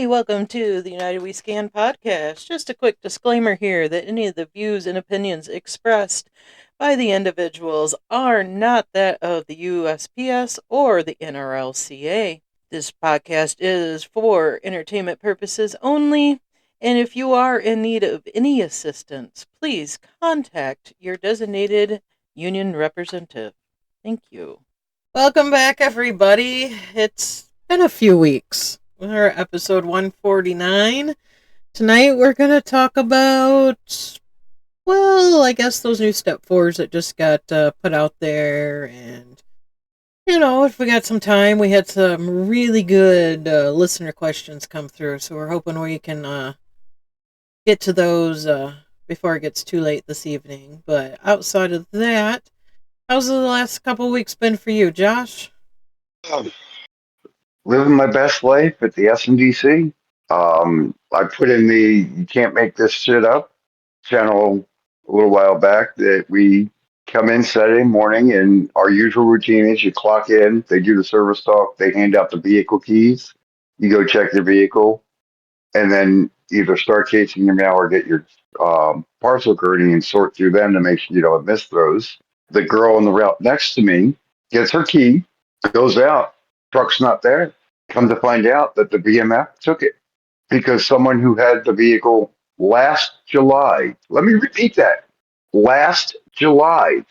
Hey, welcome to the United We Scan podcast. Just a quick disclaimer here that any of the views and opinions expressed by the individuals are not that of the USPS or the NRLCA. This podcast is for entertainment purposes only, and if you are in need of any assistance, please contact your designated union representative. Thank you. Welcome back, everybody. It's been a few weeks. We're at episode 149. Tonight we're going to talk about, well, I guess those new Step 4s that just got put out there. And, if we got some time, we had some really good listener questions come through. So we're hoping we can get to those before it gets too late this evening. But outside of that, how's the last couple weeks been for you, Josh? Living my best life at the SNDC. I put in the "You Can't Make This Shit Up" channel a little while back that we come in Saturday morning and our usual routine is you clock in, they do the service talk, they hand out the vehicle keys, you go check the vehicle, and then either start casing your mail or get your parcel gurney and sort through them to make sure you don't miss those. The girl on the route next to me gets her key, goes out, truck's not there. Come to find out that the BMF took it because someone who had the vehicle last July, let me repeat that, last July,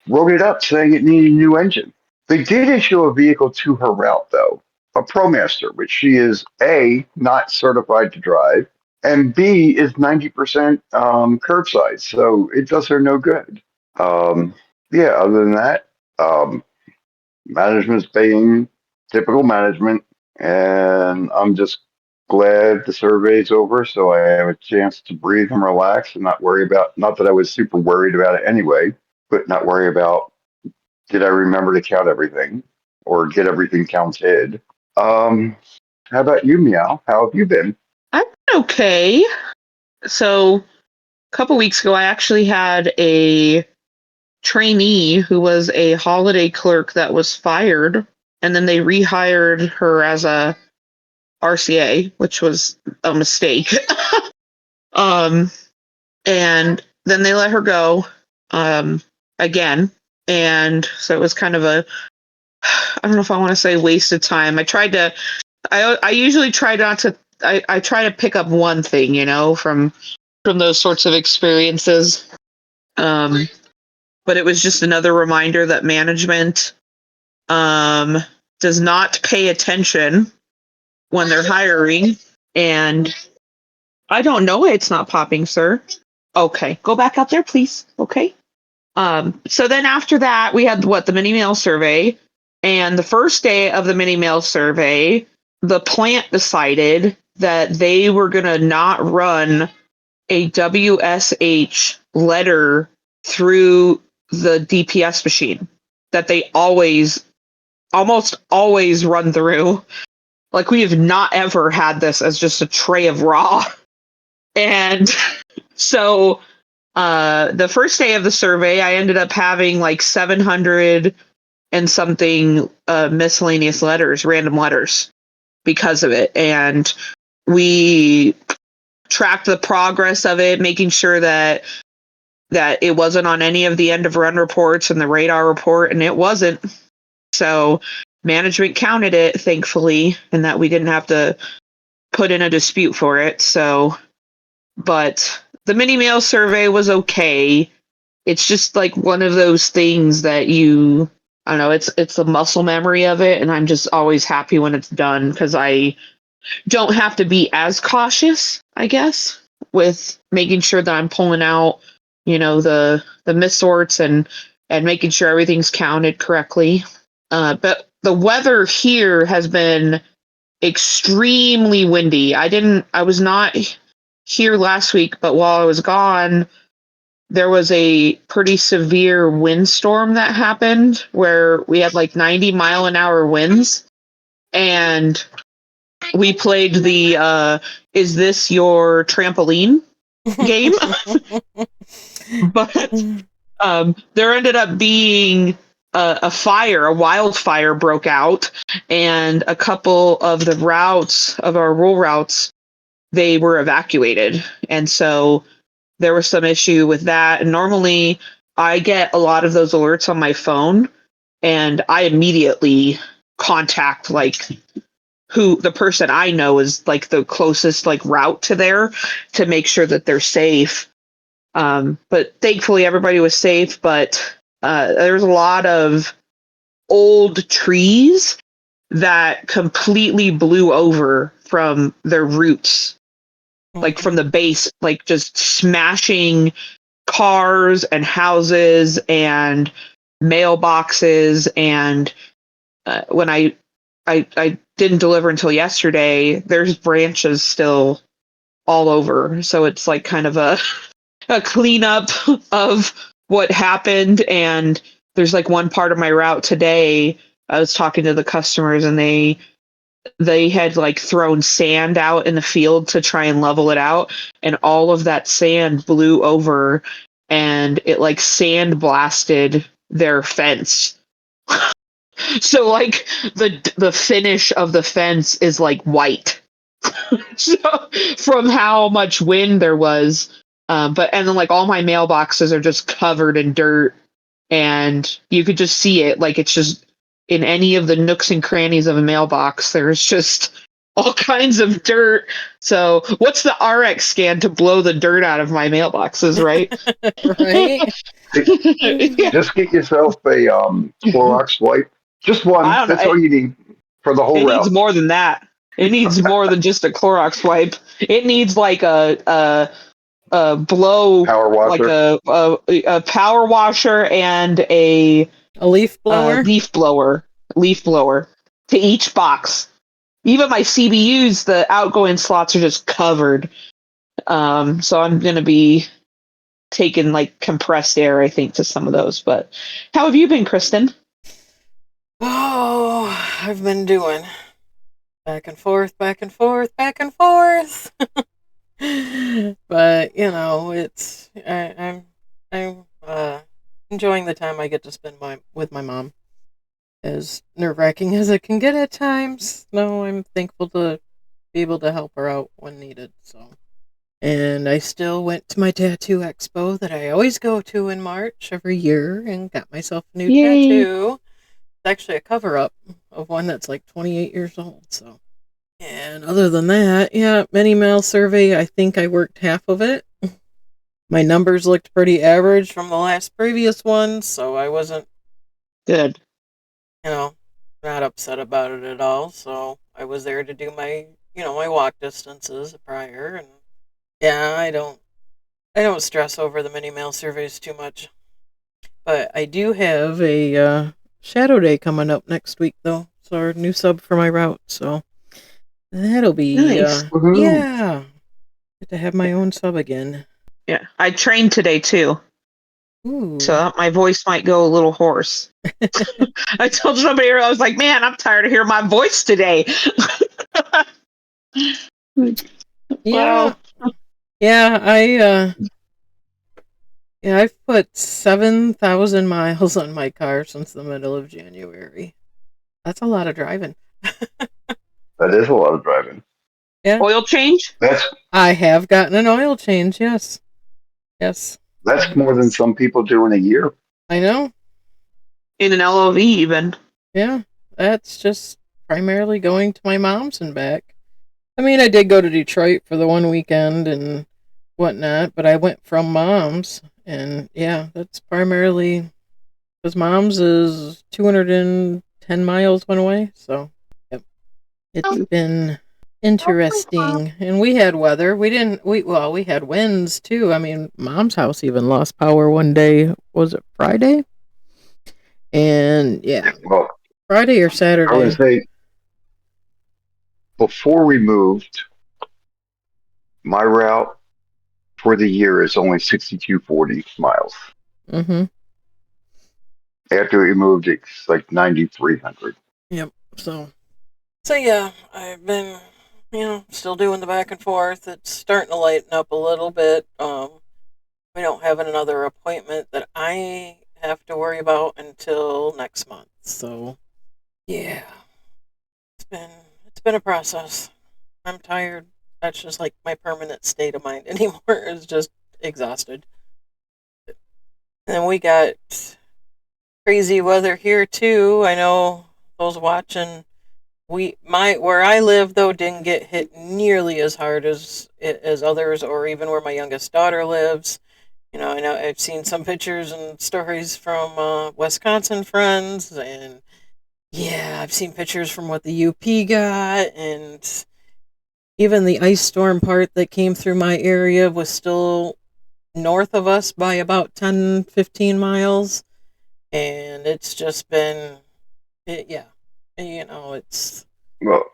wrote it up saying it needed a new engine. They did issue a vehicle to her route, though, a ProMaster, which she is A, not certified to drive, and B, is 90% curbside, so it does her no good. Yeah, other than that, management's being typical management, and I'm just glad the survey's over so I have a chance to breathe and relax and not worry about, not that I was super worried about it anyway, but not worry about did I remember to count everything or get everything counted. How about you, Meow? How have you been? I'm okay. So, a couple weeks ago, I actually had a trainee who was a holiday clerk that was fired, and then they rehired her as a RCA, which was a mistake. And then they let her go again, and so it was kind of a, I don't know if I want to say wasted time. I usually try not to. I try to pick up one thing, from those sorts of experiences. But it was just another reminder that management does not pay attention when they're hiring. And I don't know why it's not popping, sir. Okay, go back out there, please. Okay. So then after that, we had the mini mail survey. And the first day of the mini mail survey, the plant decided that they were going to not run a WSH letter through the DPS machine that they almost always run through. Like, we have not ever had this as just a tray of raw. And so the first day of the survey, I ended up having like 700 and something miscellaneous letters, random letters, because of it. And we tracked the progress of it, making sure that it wasn't on any of the end of run reports and the radar report, and it wasn't. So management counted it, thankfully, and that we didn't have to put in a dispute for it. So, but the mini mail survey was okay. It's just like one of those things that I don't know, it's the muscle memory of it, and I'm just always happy when it's done because I don't have to be as cautious, I guess, with making sure that I'm pulling out, the missorts and making sure everything's counted correctly. But the weather here has been extremely windy. I was not here last week, but while I was gone, there was a pretty severe windstorm that happened where we had like 90-mile-an-hour winds, and we played the "Is This Your Trampoline?" game. But there ended up being a wildfire broke out, and a couple of the routes of our rural routes, they were evacuated. And so there was some issue with that. And normally I get a lot of those alerts on my phone, and I immediately contact like who the person I know is like the closest like route to there to make sure that they're safe. But thankfully everybody was safe, but there's a lot of old trees that completely blew over from their roots, like from the base, like just smashing cars and houses and mailboxes. And when I didn't deliver until yesterday, there's branches still all over. So it's like kind of a cleanup of what happened. And there's like one part of my route today, I was talking to the customers, and they had like thrown sand out in the field to try and level it out, and all of that sand blew over, and it like sand blasted their fence. So like the finish of the fence is like white. So from how much wind there was. But and then like all my mailboxes are just covered in dirt, and you could just see it. Like it's just in any of the nooks and crannies of a mailbox, there's just all kinds of dirt. So what's the RX scan to blow the dirt out of my mailboxes, right? Right? Yeah. Just get yourself a Clorox wipe. Just one. I don't That's know. all you need for the whole It needs route. more than that. It needs more than just a Clorox wipe. It needs like a blow, Power like washer. a power washer and a A leaf blower? leaf blower to each box. Even my CBUs, the outgoing slots are just covered. So I'm gonna be taking like compressed air, I think, to some of those. But how have you been, Kristen? Oh, I've been doing back and forth, back and forth, back and forth. But it's I'm enjoying the time I get to spend with my mom. As nerve-wracking as it can get at times, no, I'm thankful to be able to help her out when needed. So, and I still went to my tattoo expo that I always go to in March every year and got myself a new Yay! tattoo. It's actually a cover-up of one that's like 28 years old. So, and other than that, yeah, mini mail survey. I think I worked half of it. My numbers looked pretty average from the last previous one, so I wasn't, Good. you know, not upset about it at all. So I was there to do my walk distances prior, and yeah, I don't stress over the mini mail surveys too much. But I do have a shadow day coming up next week, though. So our new sub for my route. So that'll be Nice. Woohoo. yeah. Get to have my own sub again. Yeah, I trained today too, Ooh. so my voice might go a little hoarse. I told somebody, I was like, "Man, I'm tired of hearing my voice today." Yeah. Well, Yeah, I've put 7,000 miles on my car since the middle of January. That's a lot of driving. That is a lot of driving. Yeah. oil change? That's I have gotten an oil change, yes. Yes. that's more than some people do in a year. I know. In an LOV even. Yeah. That's just primarily going to my mom's and back. I mean, I did go to Detroit for the one weekend and whatnot, but I went from mom's, and yeah, that's primarily because mom's is 210 miles one way, so yep. It's been interesting. And we had weather. We had winds too. I mean, mom's house even lost power one day. Was it Friday? And yeah, Well, Friday or I Saturday. would say before we moved, my route for the year is only 6240 miles. Mm-hmm. After we moved, it's like 9300. Yep. So yeah, I've been, still doing the back and forth. It's starting to lighten up a little bit. We don't have another appointment that I have to worry about until next month. So, yeah, it's been it's been a process. I'm tired. That's just like my permanent state of mind anymore. Is just exhausted. And we got crazy weather here too. I know those watching. Where I live though didn't get hit nearly as hard as others, or even where my youngest daughter lives. I know I've seen some pictures and stories from Wisconsin friends, and yeah, I've seen pictures from what the UP got, and even the ice storm part that came through my area was still north of us by about 10, 15 miles, and it's just been, yeah, it's Well,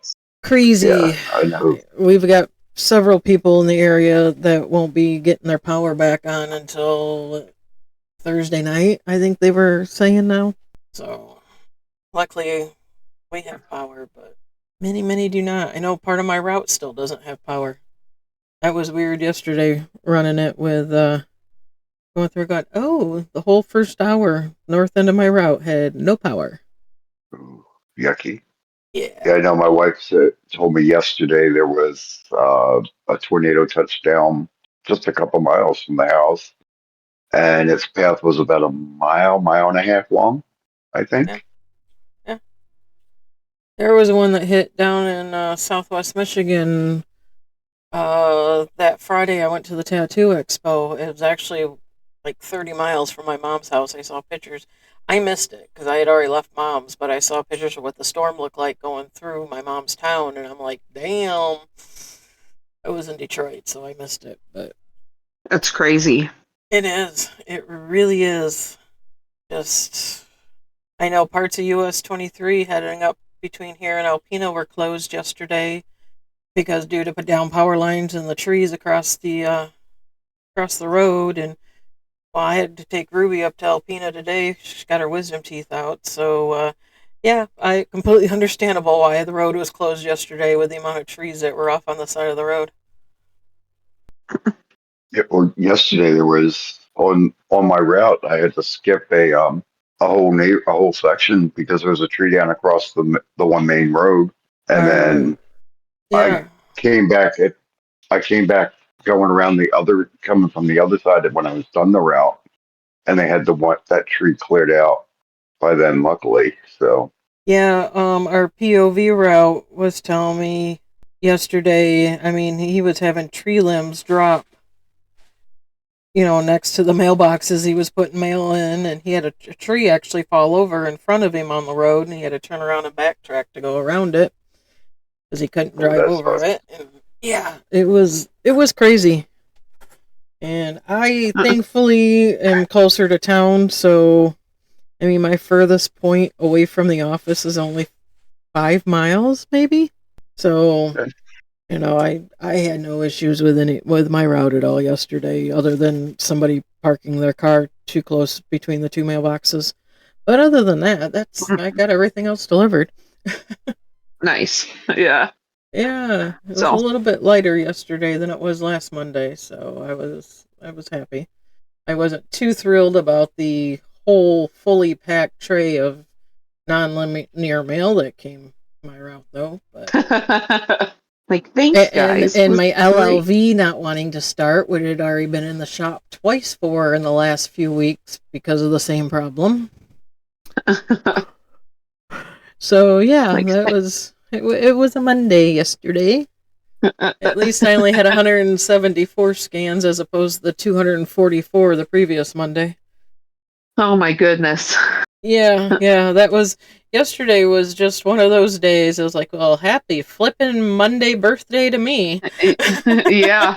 crazy. yeah, I know. We've got several people in the area that won't be getting their power back on until Thursday night, I think they were saying now. So, luckily, we have power, but many do not. I know part of my route still doesn't have power. That was weird yesterday running it with going through going, oh, the whole first hour north end of my route had no power. Ooh, yucky. Yeah. Yeah, I know. My wife told me yesterday there was a tornado touchdown just a couple miles from the house, and its path was about a mile and a half long, I Yeah. think. Yeah. There was one that hit down in southwest Michigan. That Friday I went to the tattoo expo. It was actually like 30 miles from my mom's house. I saw pictures. I missed it because I had already left mom's, but I saw pictures of what the storm looked like going through my mom's town, and I'm like, damn. I was in Detroit, so I missed it, but That's crazy. it is. It really is. Just, I know parts of US 23 heading up between here and Alpena were closed yesterday because due to put down power lines and the trees across the road. And well, I had to take Ruby up to Alpena today. She's got her wisdom teeth out, so yeah, I completely understandable why the road was closed yesterday with the amount of trees that were off on the side of the road. Yeah, or yesterday there was on my route. I had to skip a whole section because there was a tree down across the one main road, and then I Yeah. came back at I came back going around coming from the other side when I was done the route, and they had that tree cleared out by then, luckily. So Yeah, our POV route was telling me yesterday, I mean, he was having tree limbs drop, next to the mailboxes he was putting mail in, and he had a tree actually fall over in front of him on the road, and he had to turn around and backtrack to go around it because he couldn't drive that over sucks. it. And yeah, it was crazy. And I thankfully am closer to town, so I mean, my furthest point away from the office is only 5 miles, maybe. So, Okay. I had no issues with my route at all yesterday, other than somebody parking their car too close between the two mailboxes. But other than that, I got everything else delivered. Nice. Yeah. Yeah, it was a So, little bit lighter yesterday than it was last Monday, so I was happy. I wasn't too thrilled about the whole fully packed tray of non-linear mail that came my route though, but like, thanks, guys. and It was my great. LLV not wanting to start, which had already been in the shop twice for in the last few weeks because of the same problem. So yeah, like, it was a Monday yesterday. At least I only had 174 scans as opposed to the 244 the previous Monday. oh my goodness. Yeah, that was yesterday was just one of those days. It was like, well, happy flippin' Monday birthday to me. Yeah.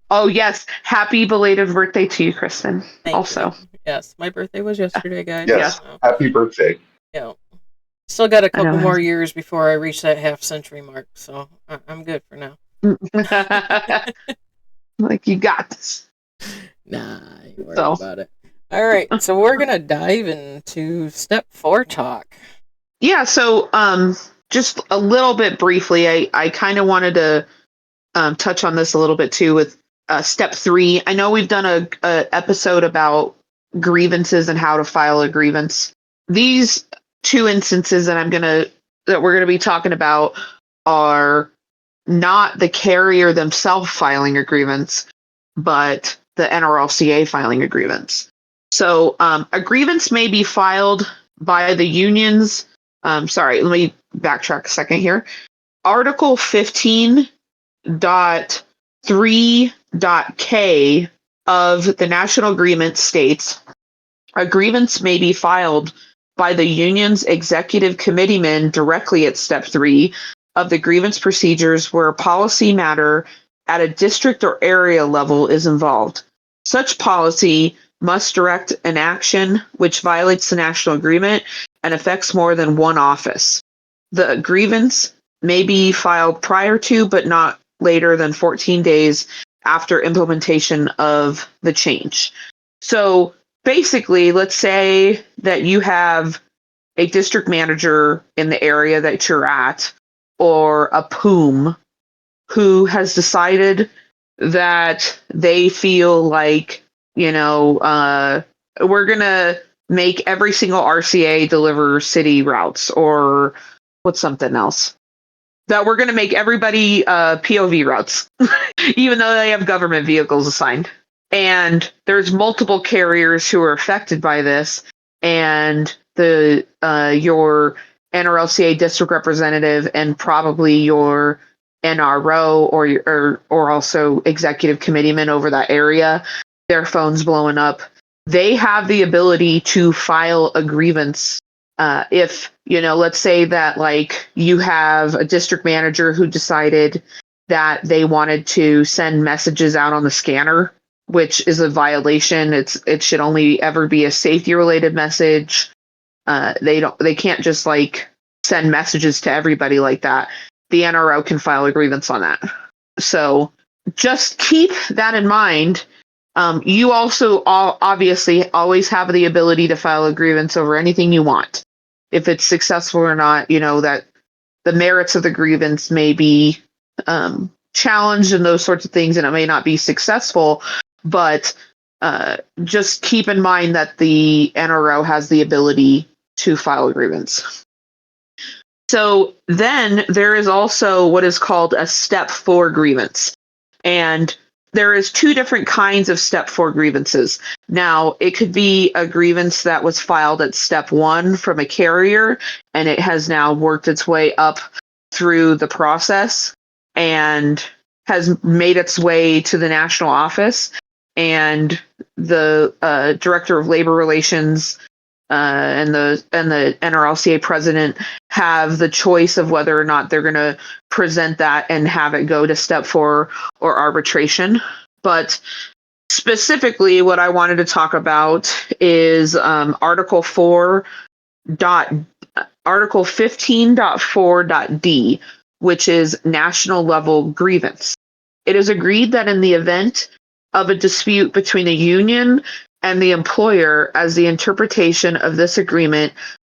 Oh, yes. Happy belated birthday to you, Kristen. Thank you. Also, Yes, my birthday was yesterday, guys. yeah. Yes, happy birthday. Yeah. Still got a I couple know. more years before I reach that half century mark, so I'm good for now. Like, you got this. Nah, I ain't worried So, about it. All right, so we're gonna dive into step 4 talk. yeah. So, just a little bit briefly, I kind of wanted to touch on this a little bit too with step 3. I know we've done a episode about grievances and how to file a grievance. These two instances that we're gonna be talking about are not the carrier themselves filing a grievance, but the NRLCA filing a grievance. So a grievance may be filed by the unions. Sorry, let me backtrack a second here. Article 15.3.k of the National Agreement states a grievance may be filed by the union's executive committeeman directly at step 3 of the grievance procedures where a policy matter at a district or area level is involved. Such policy must direct an action which violates the national agreement and affects more than one office. The grievance may be filed prior to, but not later than 14 days after implementation of the change. So basically, let's say that you have a district manager in the area that you're at, or a POOM, who has decided that they feel like, we're going to make every single RCA deliver city routes, or what's something else? That we're going to make everybody POV routes, even though they have government vehicles assigned. And there's multiple carriers who are affected by this, and your NRLCA district representative and probably your NRO or also executive committeeman over that area, their phone's blowing up. They have the ability to file a grievance. If, let's say that like you have a district manager who decided that they wanted to send messages out on the scanner, which is a violation. It should only ever be a safety related message. They can't just like send messages to everybody like that. The NRO can file a grievance on that. So just keep that in mind. You also obviously always have the ability to file a grievance over anything you want. If it's successful or not, that the merits of the grievance may be challenged and those sorts of things, and it may not be successful. But just keep in mind that the NRO has the ability to file a grievance. So then there is also what is called a step 4 grievance. And there is 2 different kinds of step 4 grievances. Now, it could be a grievance that was filed at step 1 from a carrier, and it has now worked its way up through the process and has made its way to the national office. And the director of labor relations and the NRLCA president have the choice of whether or not they're going to present that and have it go to step 4 or arbitration. But specifically, what I wanted to talk about is Article 15.4.d, which is national level grievance. It is agreed that in the event of a dispute between a union and the employer as the interpretation of this agreement,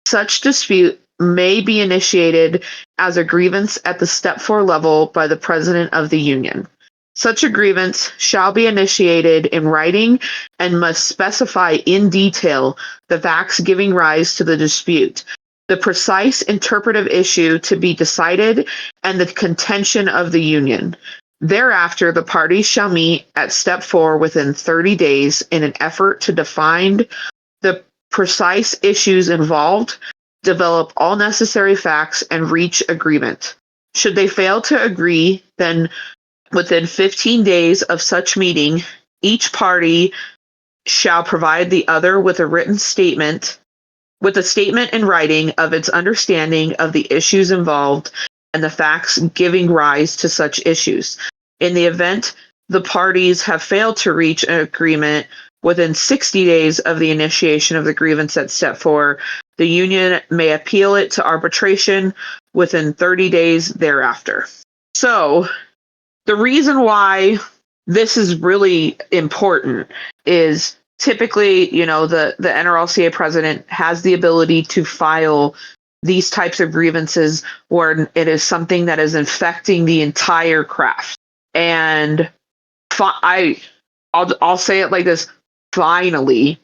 such dispute may be initiated as a grievance at the step 4 level by the president of the union. Such a grievance shall be initiated in writing and must specify in detail the facts giving rise to the dispute, the precise interpretive issue to be decided, and the contention of the union. Thereafter, the parties shall meet at step 4 within 30 days in an effort to define the precise issues involved, develop all necessary facts, and reach agreement. Should they fail to agree, then within 15 days of such meeting, each party shall provide the other with a statement in writing of its understanding of the issues involved and the facts giving rise to such issues. In the event the parties have failed to reach an agreement within 60 days of the initiation of the grievance at step 4, the union may appeal it to arbitration within 30 days thereafter. So, the reason why this is really important is typically, the NRLCA president has the ability to file these types of grievances where it is something that is infecting the entire craft. And I'll say it like this: finally,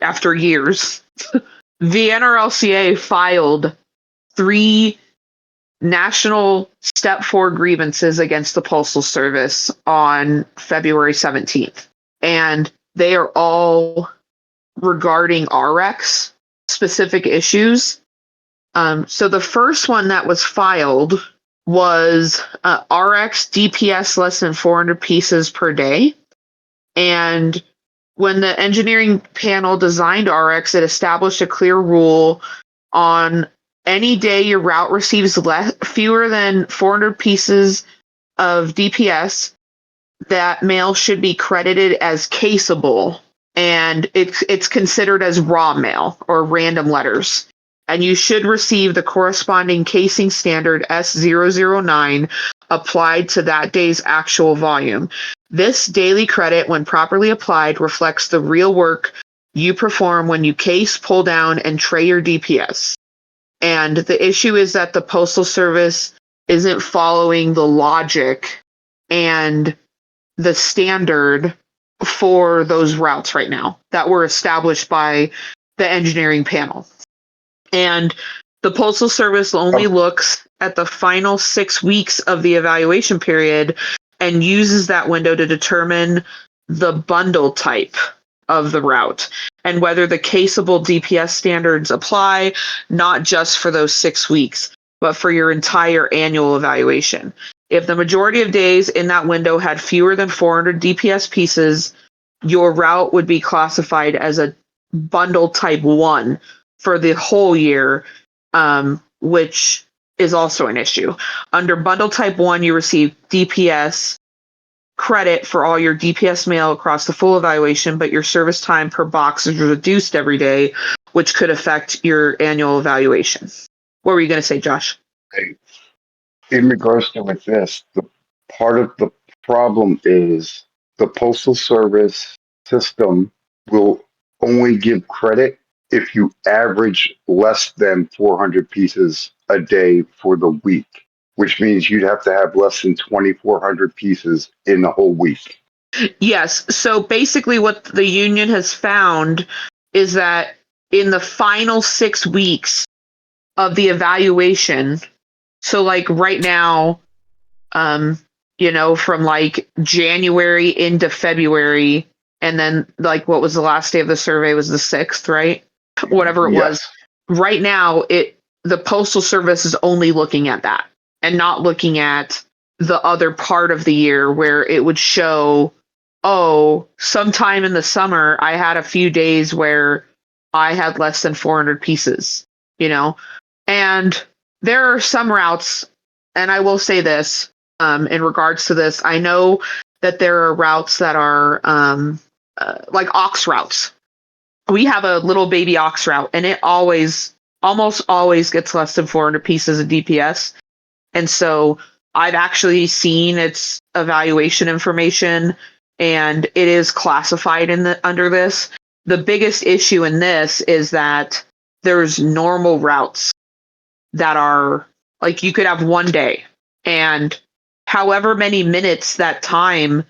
after years, the NRLCA filed 3 national step 4 grievances against the Postal Service on February 17th. And they are all regarding RX specific issues. So the first one that was filed was RX DPS less than 400 pieces per day. And when the engineering panel designed RX, it established a clear rule on any day your route receives fewer than 400 pieces of DPS, that mail should be credited as caseable, and it's considered as raw mail or random letters. And you should receive the corresponding casing standard S009 applied to that day's actual volume. This daily credit, when properly applied, reflects the real work you perform when you case, pull down, and tray your DPS. And the issue is that the Postal Service isn't following the logic and the standard for those routes right now that were established by the engineering panel. And the Postal Service only looks at the final 6 weeks of the evaluation period and uses that window to determine the bundle type of the route and whether the caseable DPS standards apply, not just for those 6 weeks, but for your entire annual evaluation. If the majority of days in that window had fewer than 400 DPS pieces, your route would be classified as a bundle type 1 for the whole year, which is also an issue. Under bundle type 1, you receive DPS credit for all your DPS mail across the full evaluation, but your service time per box is reduced every day, which could affect your annual evaluation. What were you going to say, Josh? In regards to with this, the part of the problem is the Postal Service system will only give credit if you average less than 400 pieces a day for the week, which means you'd have to have less than 2,400 pieces in the whole week. Yes. So basically what the union has found is that in the final 6 weeks of the evaluation, so like right now, from like January into February, and then like what was the last day of the survey was the 6th, right? Whatever it was. Right now, the Postal Service is only looking at that and not looking at the other part of the year where it would show, oh, sometime in the summer, I had a few days where I had less than 400 pieces, And there are some routes, and I will say this, in regards to this, I know that there are routes that are like ox routes. We have a little baby ox route, and it almost always gets less than 400 pieces of DPS. And so I've actually seen its evaluation information, and it is classified under this. The biggest issue in this is that there's normal routes that are like you could have one day, and however many minutes that time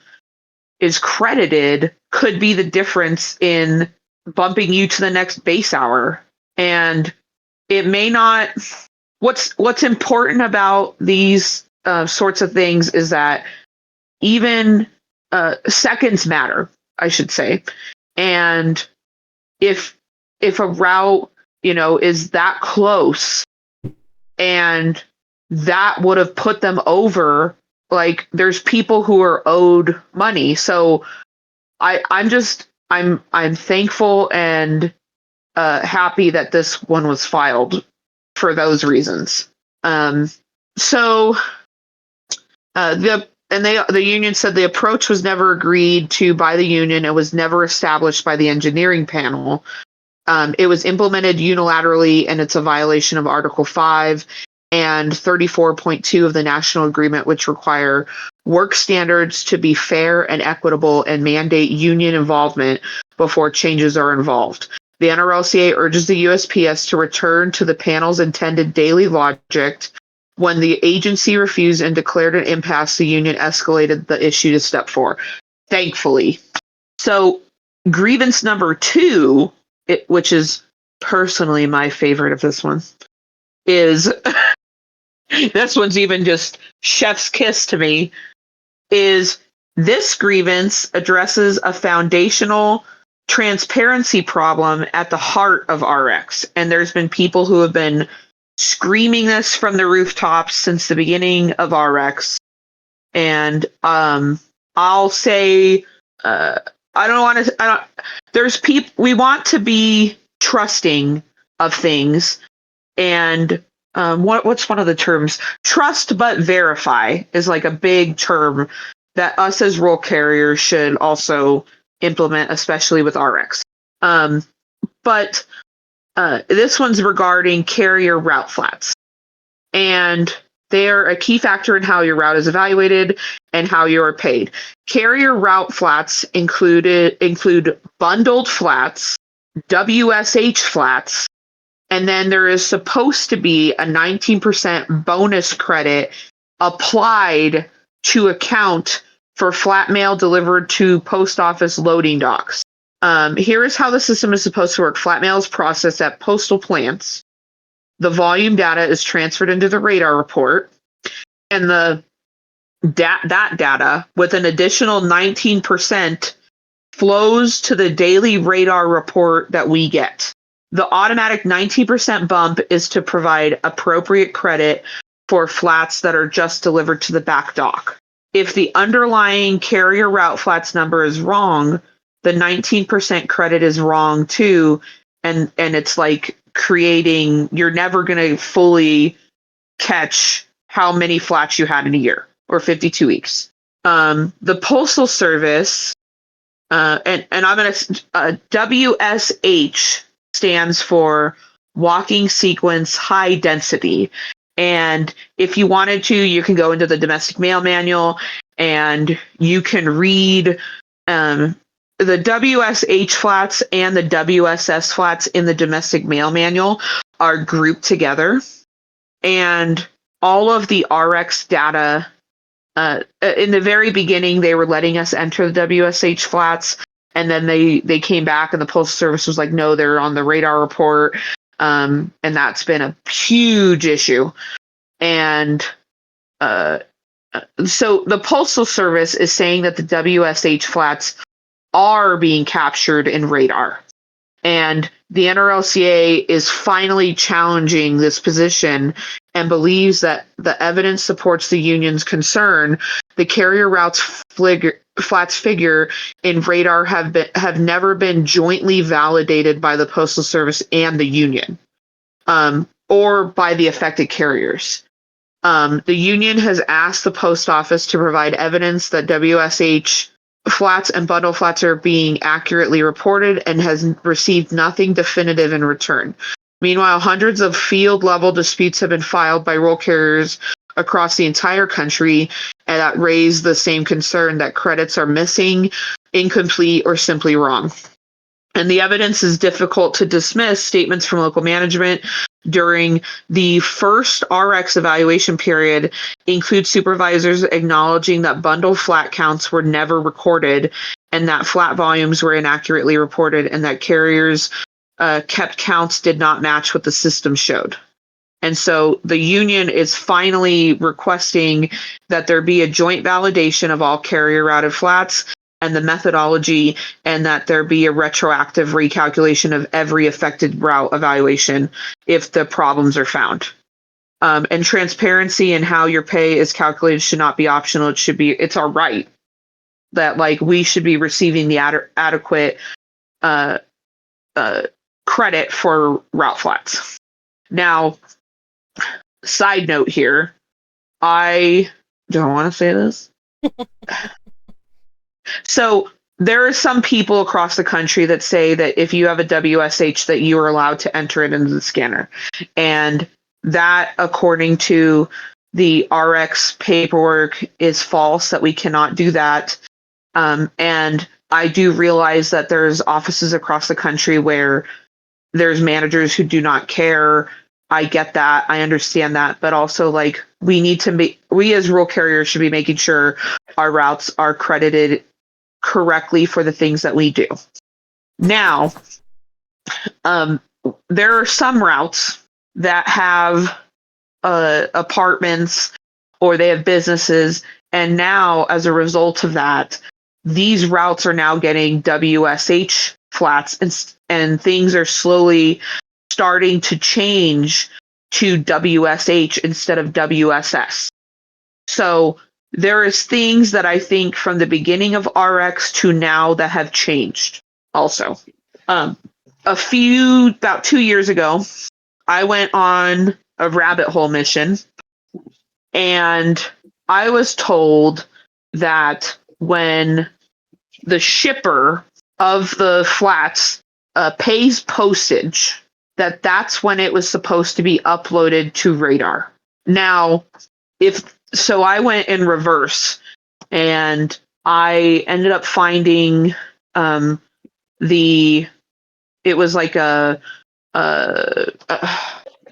is credited could be the difference in bumping you to the next base hour. And it may not. What's important about these sorts of things is that even seconds matter, I should say. And if a route, is that close, and that would have put them over, like there's people who are owed money. So I'm thankful and happy that this one was filed for those reasons. The union said the approach was never agreed to by the union. It was never established by the engineering panel. It was implemented unilaterally, and it's a violation of Article 5 and 34.2 of the National Agreement, which require work standards to be fair and equitable and mandate union involvement before changes are involved. The NRLCA urges the USPS to return to the panel's intended daily logic. When the agency refused and declared an impasse, the union escalated the issue to step 4. Thankfully. So grievance number 2 which is personally my favorite of this one, is this one's even just chef's kiss to me, is this grievance addresses a foundational transparency problem at the heart of RX. And there's been people who have been screaming this from the rooftops since the beginning of RX. And I'll say, there's people, we want to be trusting of things. And what's one of the terms? Trust but verify is like a big term that us as rural carriers should also implement, especially with RX. But this one's regarding carrier route flats. And they are a key factor in how your route is evaluated and how you are paid. Carrier route flats include bundled flats, WSH flats, and then there is supposed to be a 19% bonus credit applied to account for flat mail delivered to post office loading docks. Here is how the system is supposed to work. Flat mail is processed at postal plants. The volume data is transferred into the radar report, and that data with an additional 19% flows to the daily radar report that we get. The automatic 19% bump is to provide appropriate credit for flats that are just delivered to the back dock. If the underlying carrier route flats number is wrong, the 19% credit is wrong too, and it's like creating, you're never going to fully catch how many flats you had in a year or 52 weeks. The Postal Service, and I'm going to, WSH stands for Walking Sequence High Density. And if you wanted to, you can go into the domestic mail manual and you can read the WSH flats and the WSS flats in the domestic mail manual are grouped together. And all of the RX data, in the very beginning, they were letting us enter the WSH flats. And then they came back and the Postal Service was like, no, they're on the radar report. And that's been a huge issue. And so the Postal Service is saying that the WSH flats are being captured in radar. And the NRLCA is finally challenging this position and believes that the evidence supports the union's concern. The carrier routes flats figure in radar have never been jointly validated by the Postal Service and the union, or by the affected carriers. The union has asked the post office to provide evidence that WSH flats and bundle flats are being accurately reported and has received nothing definitive in return. Meanwhile, hundreds of field-level disputes have been filed by rural carriers across the entire country and that raise the same concern that credits are missing, incomplete, or simply wrong. And the evidence is difficult to dismiss. Statements from local management during the first RX evaluation period include supervisors acknowledging that bundle flat counts were never recorded and that flat volumes were inaccurately reported and that carriers kept counts did not match what the system showed. And so the union is finally requesting that there be a joint validation of all carrier routed flats and the methodology, and that there be a retroactive recalculation of every affected route evaluation if the problems are found. And transparency in how your pay is calculated should not be optional. It's our right that like we should be receiving the adequate credit for route flats. Now, side note here, I don't want to say this. So there are some people across the country that say that if you have a WSH that you are allowed to enter it into the scanner. And that, according to the RX paperwork, is false, that we cannot do that. And I do realize that there's offices across the country where there's managers who do not care. I get that. I understand that. But also, like, we as rural carriers should be making sure our routes are credited correctly for the things that we do. Now, There are some routes that have apartments or they have businesses, and now as a result of that, these routes are now getting WSH flats, and things are slowly starting to change to WSH instead of WSS. So there is things that I think from the beginning of RX to now that have changed also. About 2 years ago, I went on a rabbit hole mission, and I was told that when the shipper of the flats pays postage, that's when it was supposed to be uploaded to Radar. Now, I went in reverse, and I ended up finding it was like a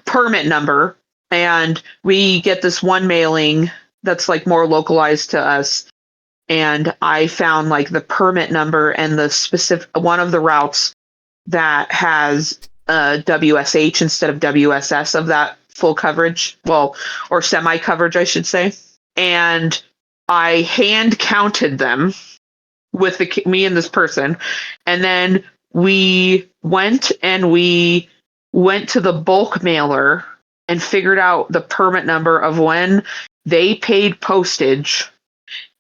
permit number, and we get this one mailing that's like more localized to us, and I found like the permit number and the specific one of the routes that has WSH instead of WSS of that full coverage, or semi coverage, I should say. And I hand counted them with me and this person, and then we went to the bulk mailer and figured out the permit number of when they paid postage,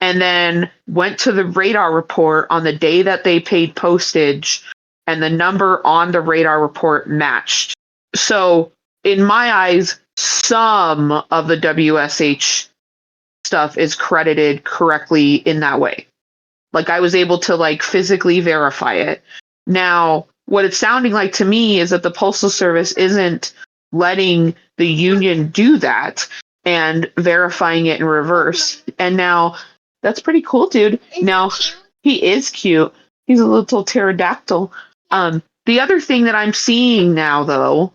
and then went to the Radar report on the day that they paid postage, and the number on the Radar report matched. So in my eyes, some of the WSH stuff is credited correctly in that way. Like, I was able to like physically verify it. Now, what it's sounding like to me is that the Postal Service isn't letting the union do that and verifying it in reverse. And now, that's pretty cool, dude. Now, he is cute. He's a little pterodactyl. The other thing that I'm seeing now, though,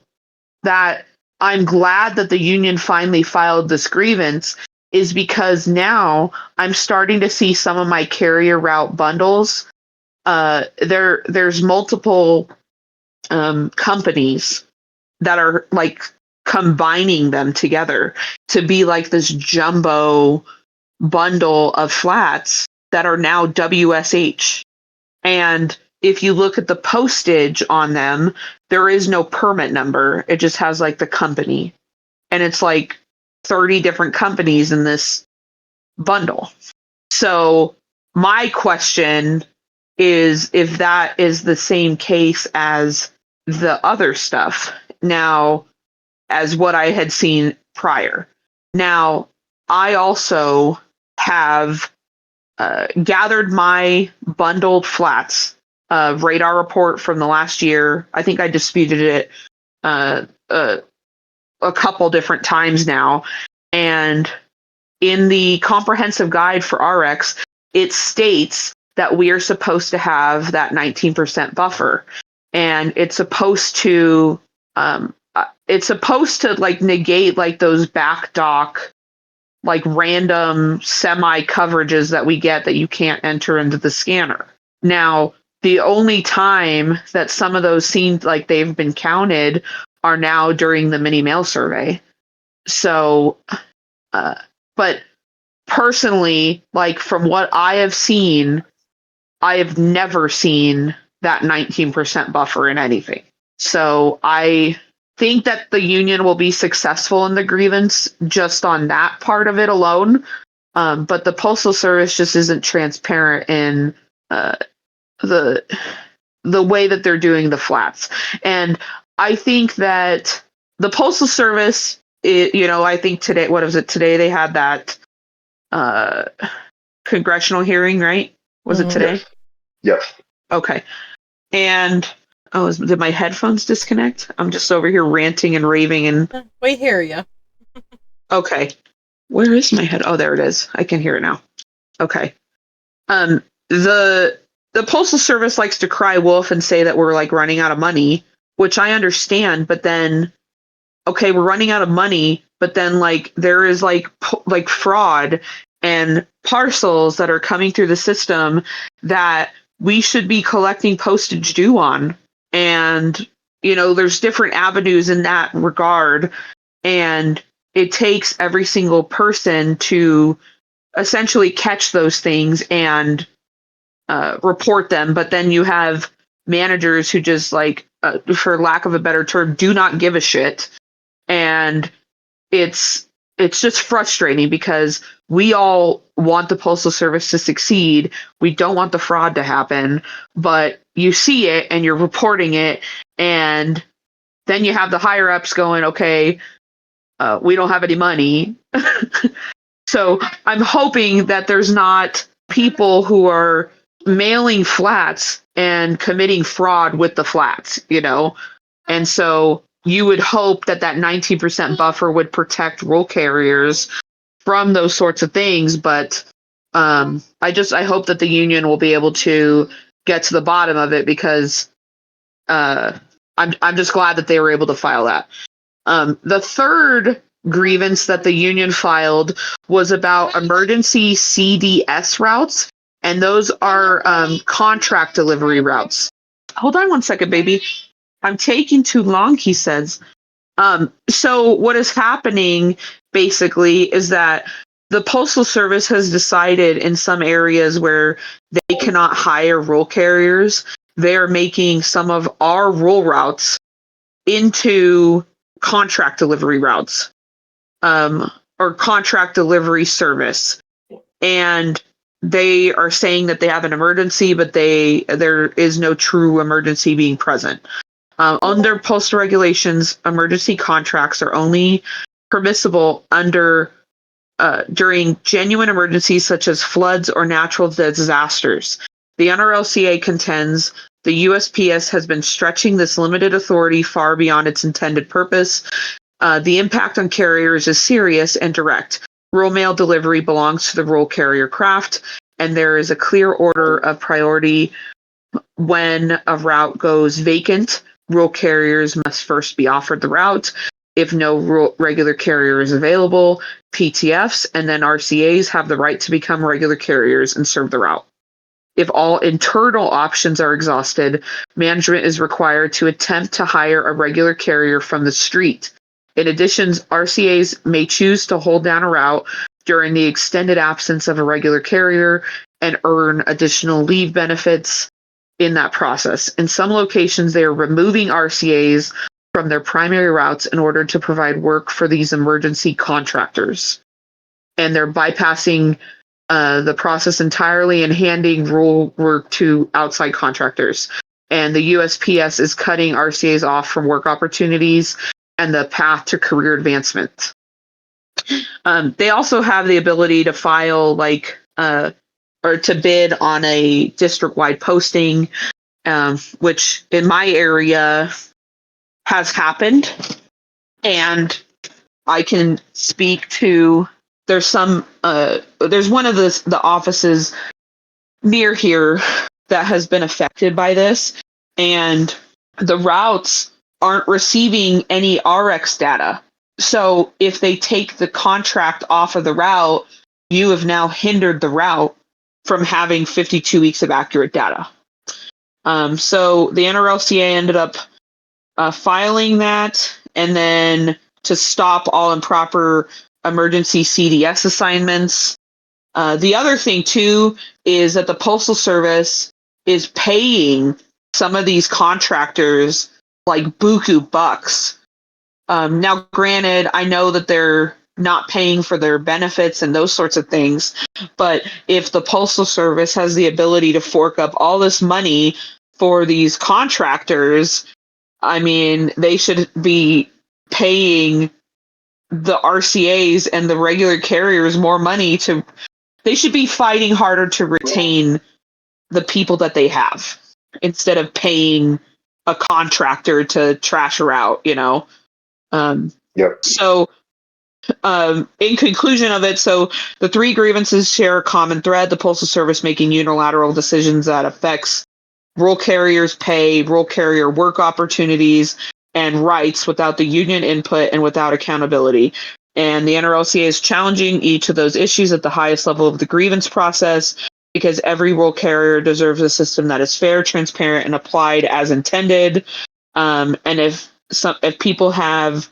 that I'm glad that the union finally filed this grievance, is because now I'm starting to see some of my carrier route bundles. There's multiple companies that are like combining them together to be like this jumbo bundle of flats that are now WSH. And if you look at the postage on them, there is no permit number. It just has like the company. And it's like 30 different companies in this bundle. So my question is if that is the same case as the other stuff now, as what I had seen prior. Now, I also have gathered my bundled flats Radar report from the last year. I think I disputed it a couple different times now. And in the comprehensive guide for RX, it states that we are supposed to have that 19% buffer. And it's supposed to like negate like those back dock, like random semi coverages that we get that you can't enter into the scanner. Now, the only time that some of those seemed like they've been counted are now during the mini mail survey. So, but personally, like from what I have seen, I have never seen that 19% buffer in anything. So I think that the union will be successful in the grievance just on that part of it alone. But the Postal Service just isn't transparent in the way that they're doing the flats. And I think that the Postal Service, I think today, what was it today? They had that congressional hearing, right? Was it today? Yes. Okay. And did my headphones disconnect? I'm just over here ranting and raving and we hear you. Okay. Where is my head? Oh, there it is. I can hear it now. Okay. The Postal Service likes to cry wolf and say that we're like running out of money, which I understand, but then okay, we're running out of money, but then like there is like fraud and parcels that are coming through the system that we should be collecting postage due on. And there's different avenues in that regard. And it takes every single person to essentially catch those things and report them. But then you have managers who just for lack of a better term, do not give a shit. And it's just frustrating because we all want the Postal Service to succeed. We don't want the fraud to happen, but you see it and you're reporting it. And then you have the higher ups going, okay, we don't have any money. So I'm hoping that there's not people who are mailing flats and committing fraud with the flats, And so you would hope that 19% buffer would protect roll carriers from those sorts of things. But I hope that the union will be able to get to the bottom of it, because I'm just glad that they were able to file that. The third grievance that the union filed was about emergency CDS routes, and those are contract delivery routes. Hold on one second, baby. I'm taking too long, he says. So what is happening basically is that the Postal Service has decided in some areas where they cannot hire roll carriers, they're making some of our roll routes into contract delivery routes, or contract delivery service. And they are saying that they have an emergency, but there is no true emergency being present. Under postal regulations, emergency contracts are only permissible during genuine emergencies such as floods or natural disasters. The NRLCA contends the USPS has been stretching this limited authority far beyond its intended purpose. The impact on carriers is serious and direct. Roll mail delivery belongs to the roll carrier craft, and there is a clear order of priority. When a route goes vacant, roll carriers must first be offered the route. If no regular carrier is available, PTFs and then RCAs have the right to become regular carriers and serve the route. If all internal options are exhausted, management is required to attempt to hire a regular carrier from the street. In addition, RCAs may choose to hold down a route during the extended absence of a regular carrier and earn additional leave benefits in that process. In some locations, they are removing RCAs from their primary routes in order to provide work for these emergency contractors. And they're bypassing the process entirely and handing roll work to outside contractors. And the USPS is cutting RCAs off from work opportunities and the path to career advancement. They also have the ability to file or to bid on a district-wide posting, which in my area has happened. And I can speak to, there's one of the offices near here that has been affected by this, and the routes aren't receiving any RX data. So if they take the contract off of the route, you have now hindered the route from having 52 weeks of accurate data. So the NRLCA ended up filing that, and then to stop all improper emergency CDS assignments. The other thing, too, is that the Postal Service is paying some of these contractors like buku bucks. Now, granted, I know that they're not paying for their benefits and those sorts of things, but if the Postal Service has the ability to fork up all this money for these contractors, I mean, they should be paying the RCAs and the regular carriers more money they should be fighting harder to retain the people that they have instead of paying a contractor to trash her out, Yep. So, in conclusion of it, so the three grievances share a common thread: the Postal Service making unilateral decisions that affects roll carriers' pay, roll carrier work opportunities, and rights without the union input and without accountability. And the NRLCA is challenging each of those issues at the highest level of the grievance process, because every roll carrier deserves a system that is fair, transparent, and applied as intended. And if people have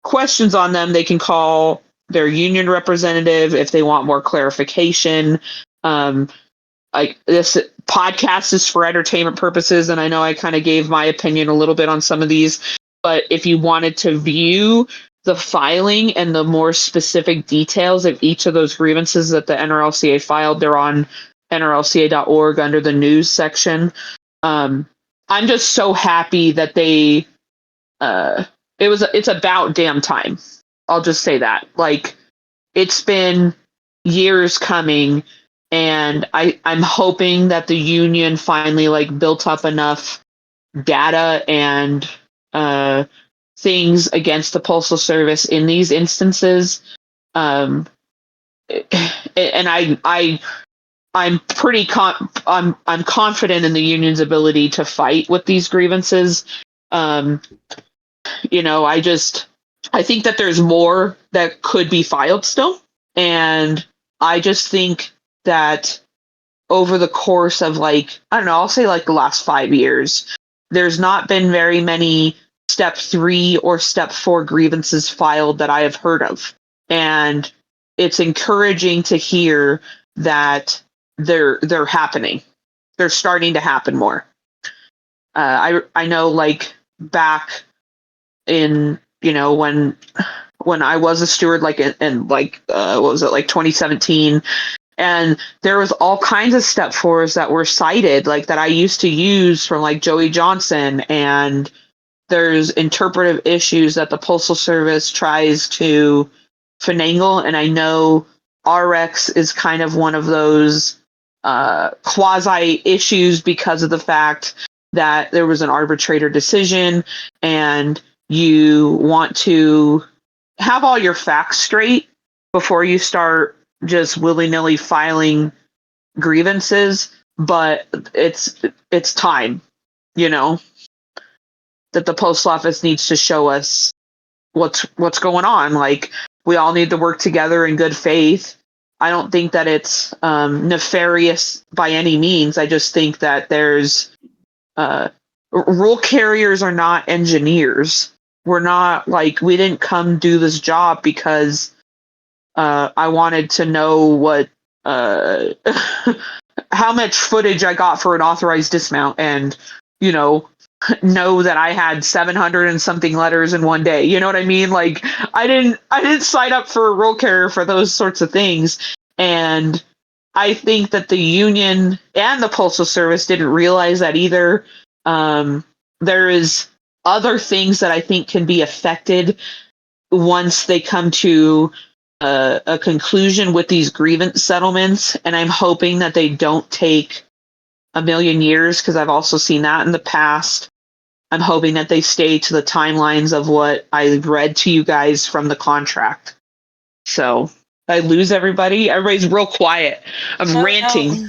questions on them, they can call their union representative if they want more clarification. Like this podcast is for entertainment purposes, and I know I kind of gave my opinion a little bit on some of these, but if you wanted to view the filing and the more specific details of each of those grievances that the NRLCA filed, they're on nrlca.org under the news section. I'm just so happy that they it's about damn time. I'll just say that. Like, it's been years coming, and I'm hoping that the union finally like built up enough data and things against the Postal Service in these instances. Um, and I'm pretty I'm confident in the union's ability to fight with these grievances. I think that there's more that could be filed still, and I just think that over the course of, like, I don't know, I'll say like the last 5 years, there's not been very many step 3 or step 4 grievances filed that I have heard of. And it's encouraging to hear that they're happening. They're starting to happen more. I know, like, back in, when I was a steward, like in what was it, like 2017, and there was all kinds of step 4s that were cited, like that I used to use from like Joey Johnson, and there's interpretive issues that the Postal Service tries to finagle, and I know RX is kind of one of those quasi issues because of the fact that there was an arbitrator decision, and you want to have all your facts straight before you start just willy-nilly filing grievances. But it's time, that the post office needs to show us what's going on. Like, we all need to work together in good faith. I don't think that it's nefarious by any means. I just think that there's rule carriers are not engineers. We're not, like, we didn't come do this job because I wanted to know what how much footage I got for an authorized dismount, and know that I had 700 and something letters in one day. You know what I mean? Like, I didn't sign up for a role carrier for those sorts of things. And I think that the union and the Postal Service didn't realize that either. There is other things that I think can be affected once they come to a conclusion with these grievance settlements, and I'm hoping that they don't take a million years, because I've also seen that in the past. I'm hoping that they stay to the timelines of what I read to you guys from the contract. So, I lose everybody. Everybody's real quiet. I'm ranting.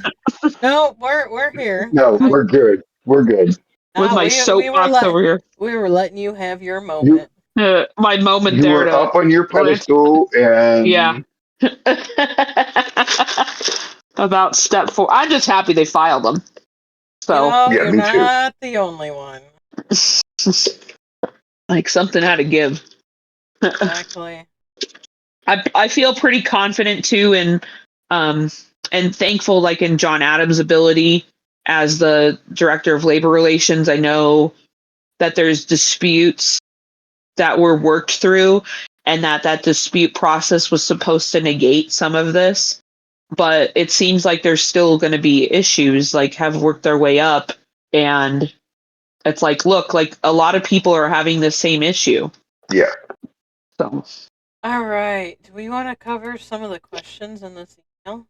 No, we're here. No, we're good. We're good. With my soapbox over here. We were letting you have your moment. My moment You there were to up on your rant. pedestal, and Yeah. About step 4. I'm just happy they filed them. So Yeah, you're me too. not the only one. Like, something had to give. Exactly. I feel pretty confident too in and thankful, like, in John Adams' ability as the director of labor relations. I know that there's disputes that were worked through, and that dispute process was supposed to negate some of this. But it seems like there's still going to be issues, like, have worked their way up. And it's like, look, like, a lot of people are having the same issue. Yeah. So. All right. Do we want to cover some of the questions in this email?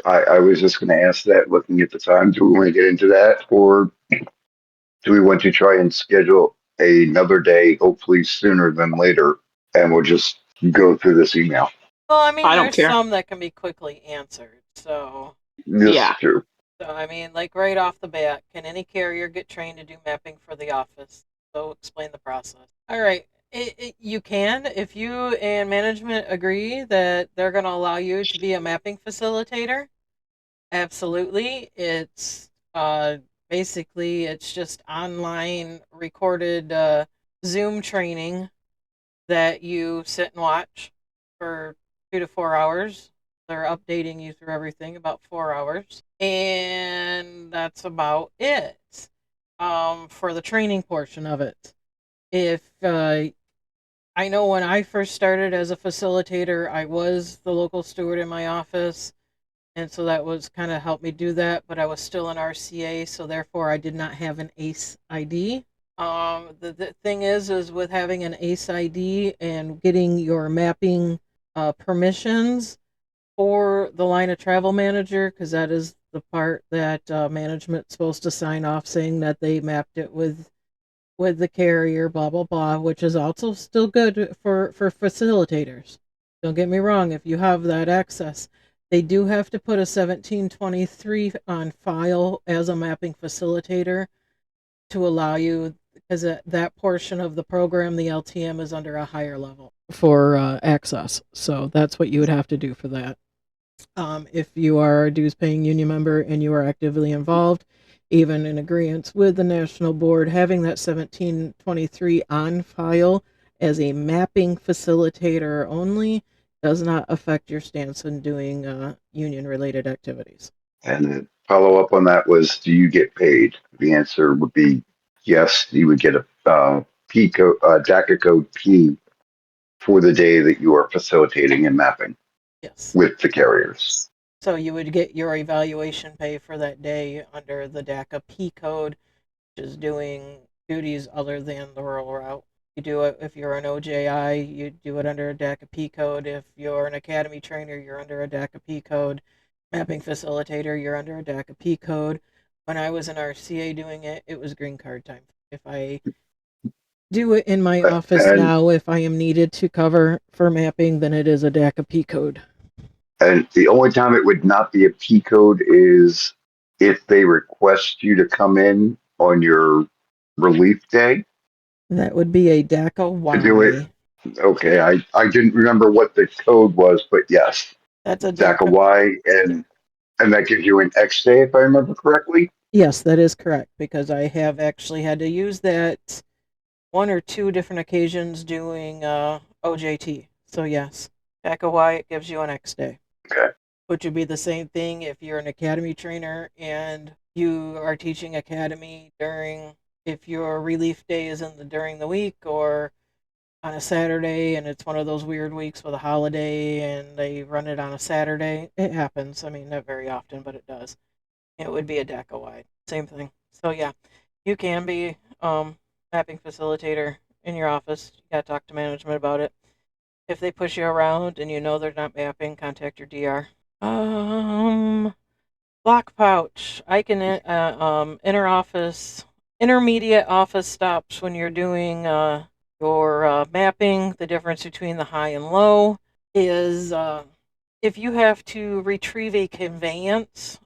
I was just going to ask that, looking at the time. Do we want to get into that, or do we want to try and schedule another day, hopefully sooner than later, and we'll just go through this email? Well, I mean, I don't there's care. some that can be quickly answered. So, This Yeah. is true. so, I mean, like, right off the bat, can any carrier get trained to do mapping for the office? So explain the process. All right. You can, if you and management agree that they're going to allow you to be a mapping facilitator. Absolutely. It's Basically, it's just online recorded Zoom training that you sit and watch for 2 to 4 hours. They're updating you through everything about 4 hours, and that's about it for the training portion of it. If I know when I first started as a facilitator, I was the local steward in my office, and so that was kind of helped me do that. But I was still an RCA, so therefore I did not have an ACE ID. The thing is with having an ACE ID and getting your mapping permissions for the line of travel manager, because that is the part that management's supposed to sign off saying that they mapped it with the carrier, blah blah blah, which is also still good for facilitators. Don't get me wrong, if you have that access, they do have to put a 1723 on file as a mapping facilitator to allow you, because that portion of the program, the LTM, is under a higher level for access. So that's what you would have to do for that. If you are a dues paying union member and you are actively involved, even in agreement with the national board, having that 1723 on file as a mapping facilitator only does not affect your stance in doing union related activities. And the follow up on that was, do you get paid? The answer would be yes. You would get a P code, DACA code P for the day that you are facilitating and mapping Yes. with the carriers. So you would get your evaluation pay for that day under the DACA P code, which is doing duties other than the rural route. You do it if you're an OJI, you do it under a DACA P code. If you're an academy trainer, you're under a DACA P code. Mapping facilitator, you're under a DACA P code. When I was an RCA doing it, it was green card time. If I do it in my office And now, if I am needed to cover for mapping, then it is a DACA P code. and the only time it would not be a P code is if they request you to come in on your relief day That would be a DACA to do it. Y. Okay, I didn't remember what the code was, but yes, That's a DACA DACA. Y, Yeah. and that gives you an X day if I remember correctly. Yes, that is correct, because I have actually had to use that one or two different occasions doing OJT. So yes, DACA Y, it gives you an X day. Okay. Which would be the same thing if you're an academy trainer and you are teaching academy during, if your relief day is during the week or on a Saturday, and it's one of those weird weeks with a holiday and they run it on a Saturday. It happens. I mean, not very often, but it does. It would be a DACA wide. Same thing. So yeah, you can be mapping facilitator in your office. You gotta talk to management about it. If they push you around and you know they're not mapping, contact your DR. Lock pouch. I can intermediate office stops when you're doing your mapping. The difference between the high and low is if you have to retrieve a conveyance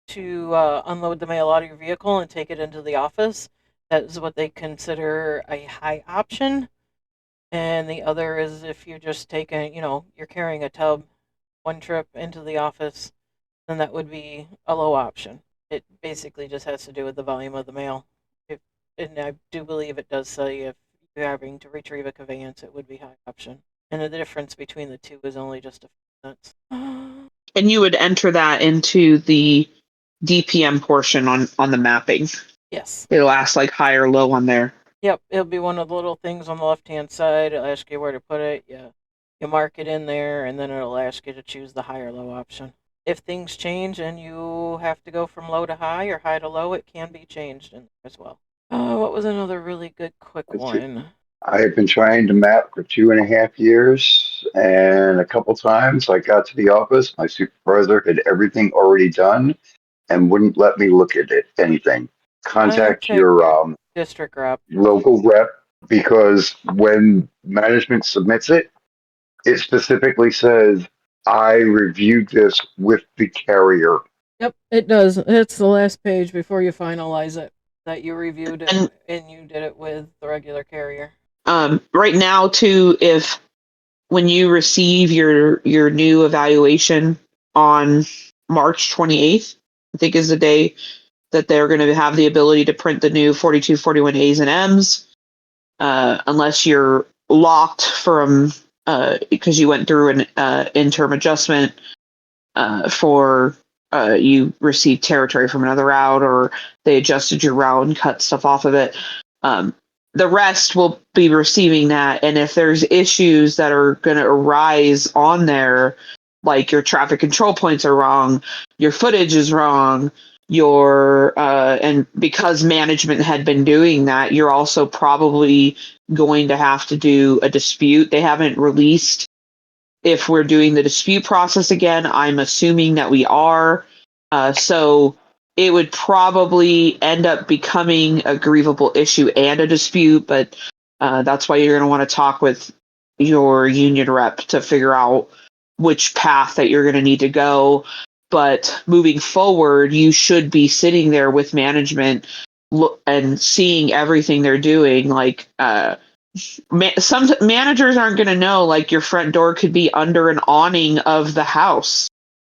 to unload the mail out of your vehicle and take it into the office, that is what they consider a high option. And the other is if you're just taking, you're carrying a tub one trip into the office, then that would be a low option. It basically just has to do with the volume of the mail. And I do believe it does say if you're having to retrieve a conveyance, it would be high option. And the difference between the two is only just a few minutes. And you would enter that into the DPM portion on the mapping. Yes. It'll ask like high or low on there. Yep, it'll be one of the little things on the left-hand side. It'll ask you where to put it. You mark it in there, and then it'll ask you to choose the high or low option. If things change and you have to go from low to high or high to low, it can be changed in there as well. What was another really good quick one? I have been trying to map for 2.5 years, and a couple times I got to the office, my supervisor had everything already done and wouldn't let me look at anything. Contact your district rep, local rep, because when management submits it, it specifically says, I reviewed this with the carrier. Yep, it does. It's the last page before you finalize it that you reviewed it and you did it with the regular carrier. Right now, too, if when you receive your new evaluation on March 28th, I think is the day that they're going to have the ability to print the new 4241 A's and M's, unless you're locked from because you went through an interim adjustment for you received territory from another route, or they adjusted your route and cut stuff off of it. The rest will be receiving that, and if there's issues that are going to arise on there, like your traffic control points are wrong, your footage is wrong, your and because management had been doing that, you're also probably going to have to do a dispute. They haven't released if we're doing the dispute process again. I'm assuming that we are. So it would probably end up becoming a grievable issue and a dispute, but that's why you're going to want to talk with your union rep to figure out which path that you're going to need to go. But moving forward, you should be sitting there with management and seeing everything they're doing. Like, some managers aren't going to know, like, your front door could be under an awning of the house.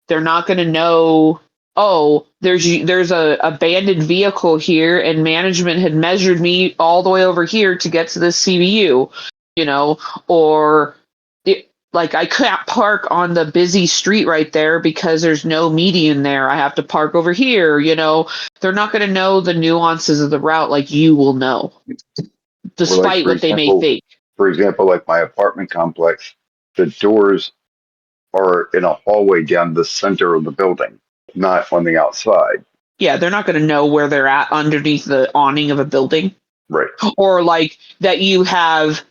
They're not going to know, oh, there's a abandoned vehicle here, and management had measured me all the way over here to get to this CBU, or like, I can't park on the busy street right there because there's no median there. I have to park over here, They're not going to know the nuances of the route like you will know, despite what they may think. For example, like my apartment complex, the doors are in a hallway down the center of the building, not on the outside. Yeah, they're not going to know where they're at underneath the awning of a building. Right. Or like that you have,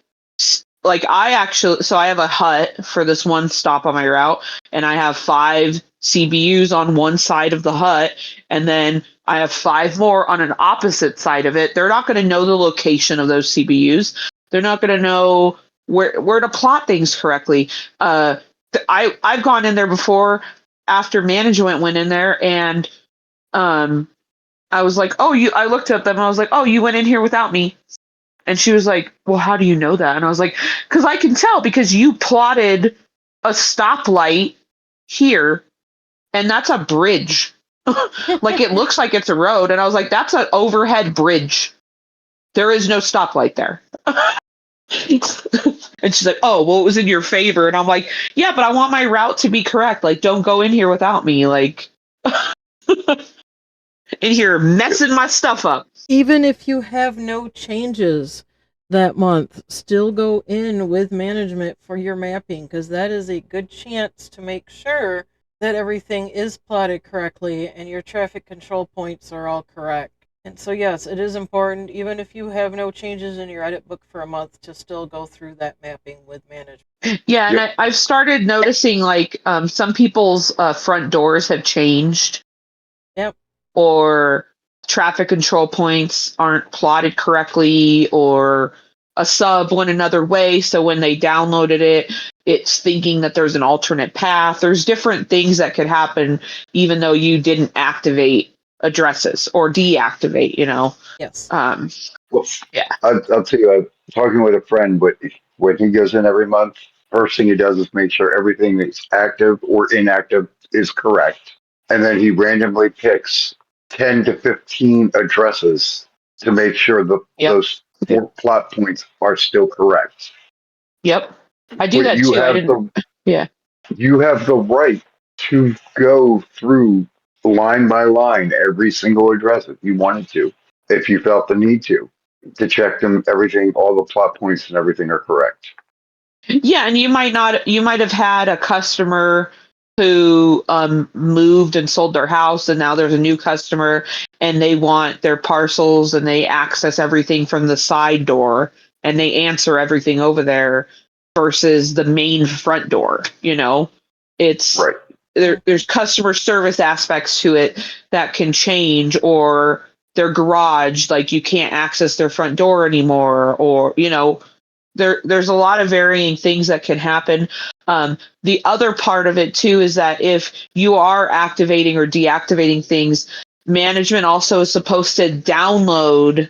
like, I have a hut for this one stop on my route, and I have 5 CBUs on one side of the hut, and then I have 5 more on an opposite side of it. They're not going to know the location of those CBUs. They're not going to know where to plot things correctly. I've gone in there before after management went in there, and I was like, I looked at them and I was like, oh, you went in here without me. And she was like, well, how do you know that? And I was like, because I can tell, because you plotted a stoplight here, and that's a bridge. Like, it looks like it's a road. And I was like, that's an overhead bridge. There is no stoplight there. And she's like, oh, well, it was in your favor. And I'm like, yeah, but I want my route to be correct. Like, don't go in here without me. Like, in here messing my stuff up. Even if you have no changes that month, still go in with management for your mapping, because that is a good chance to make sure that everything is plotted correctly and your traffic control points are all correct. And so, yes, it is important, even if you have no changes in your edit book for a month, to still go through that mapping with management. Yeah, and I've started noticing, like, some people's front doors have changed. Yep. Or traffic control points aren't plotted correctly, or a sub went another way, so when they downloaded it, it's thinking that there's an alternate path. There's different things that could happen even though you didn't activate addresses or deactivate, Yes. Well, yeah. I'll tell you, I'm talking with a friend, but when he goes in every month, first thing he does is make sure everything that's active or inactive is correct. And then he randomly picks 10 to 15 addresses to make sure those 4 plot points are still correct. Yep. I do that too. You have the right to go through line by line every single address if you wanted to, if you felt the need to check them, everything, all the plot points and everything are correct. Yeah, and you might have had a customer who moved and sold their house, and now there's a new customer and they want their parcels and they access everything from the side door and they answer everything over there versus the main front door. It's right. There's customer service aspects to it that can change, or their garage, like, you can't access their front door anymore, or there's a lot of varying things that can happen. The other part of it too is that if you are activating or deactivating things, management also is supposed to download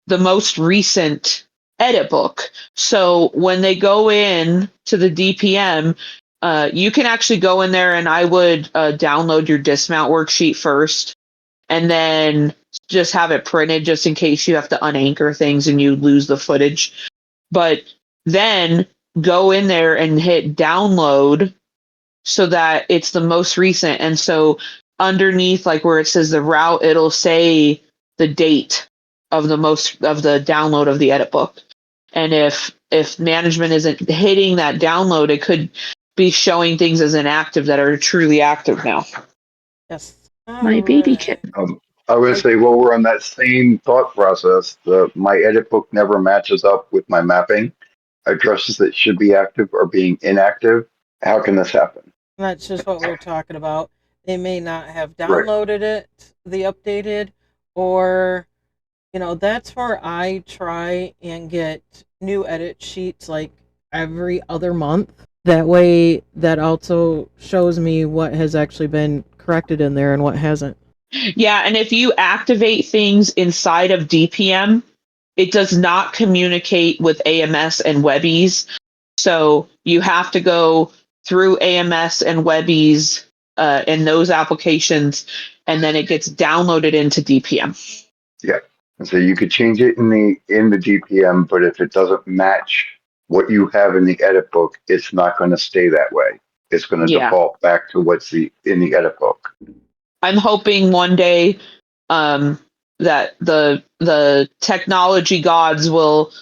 the most recent edit book. So when they go in to the DPM, you can actually go in there, and I would download your dismount worksheet first and then just have it printed just in case you have to unanchor things and you lose the footage. But then go in there and hit download so that it's the most recent. And so underneath, like where it says the route, it'll say the date of the download of the edit book. And if management isn't hitting that download, it could be showing things as inactive that are truly active now. Yes. My baby kitten. I would say, while we're on that same thought process, my edit book never matches up with my mapping. Addresses that should be active are being inactive. How can this happen? That's just what we were talking about. They may not have Right. downloaded it, the updated, or, that's where I try and get new edit sheets like every other month. That way, that also shows me what has actually been corrected in there and what hasn't. Yeah, and if you activate things inside of DPM, it does not communicate with AMS and Webbies. So you have to go through AMS and Webbies in those applications, and then it gets downloaded into DPM. Yeah. And so you could change it in the DPM, but if it doesn't match what you have in the edit book, it's not going to stay that way. It's going to default back to what's in the edit book. I'm hoping one day that the technology gods will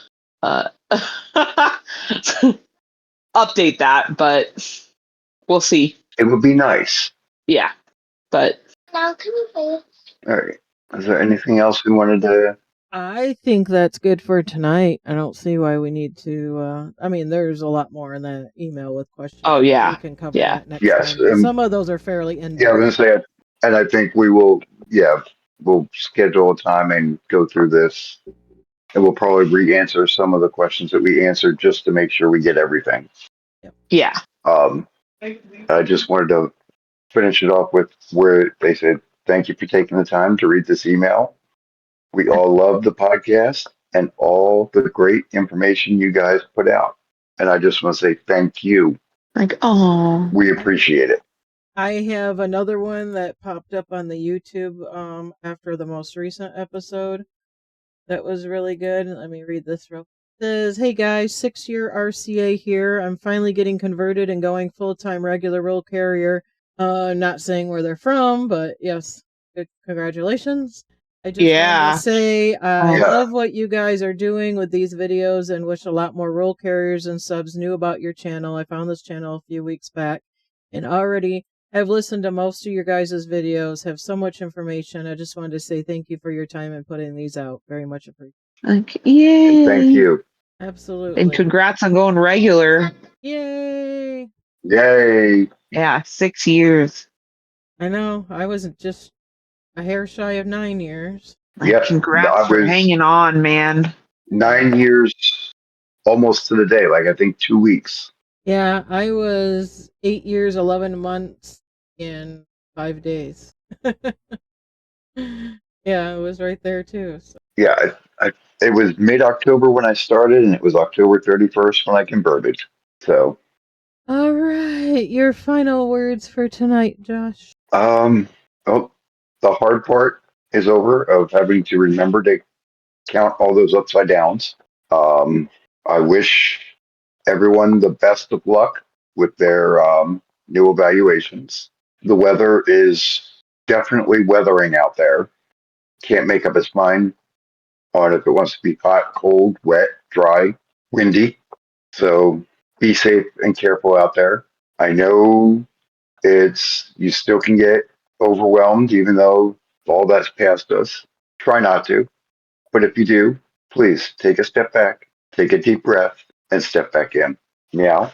update that, but we'll see. It would be nice. Yeah, but All right. Is there anything else we wanted to? I think that's good for tonight. I don't see why we need to. There's a lot more in that email with questions. Oh, yeah. We can cover Yeah. that next Yes. time. Some of those are fairly in-depth. Yeah, I was going to say, and I think we will, we'll schedule a time and go through this. And we'll probably re-answer some of the questions that we answered just to make sure we get everything. Yeah. I just wanted to finish it off with where they said, thank you for taking the time to read this email. We all love the podcast and all the great information you guys put out. And I just want to say thank you. Like, oh, We appreciate it. I have another one that popped up on the YouTube after the most recent episode that was really good. Let me read this real quick. It says, hey guys, 6-year RCA here. I'm finally getting converted and going full-time regular roll carrier. Not saying where they're from, but yes, good, congratulations. I just wanted to say I love what you guys are doing with these videos and wish a lot more roll carriers and subs knew about your channel. I found this channel a few weeks back and already have listened to most of your guys' videos, have so much information. I just wanted to say thank you for your time and putting these out. Very much appreciated. Yay. And thank you. Absolutely. And congrats on going regular. Yay. Yay. Yeah, 6 years. I know. I wasn't just a hair shy of 9 years. Yep. Congrats for hanging on, man. 9 years, almost to the day, like I think 2 weeks. Yeah, I was 8 years, 11 months, and 5 days. Yeah, it was right there too. So. Yeah, it was mid-October when I started, and it was October 31st when I converted. So. All right, your final words for tonight, Josh. The hard part is over of having to remember to count all those upside downs. I wish everyone the best of luck with their new evaluations. The weather is definitely weathering out there. Can't make up its mind on if it wants to be hot, cold, wet, dry, windy. So be safe and careful out there. I know you still can get overwhelmed even though all that's past us. Try not to. But if you do, please take a step back, take a deep breath, and step back in. Meow.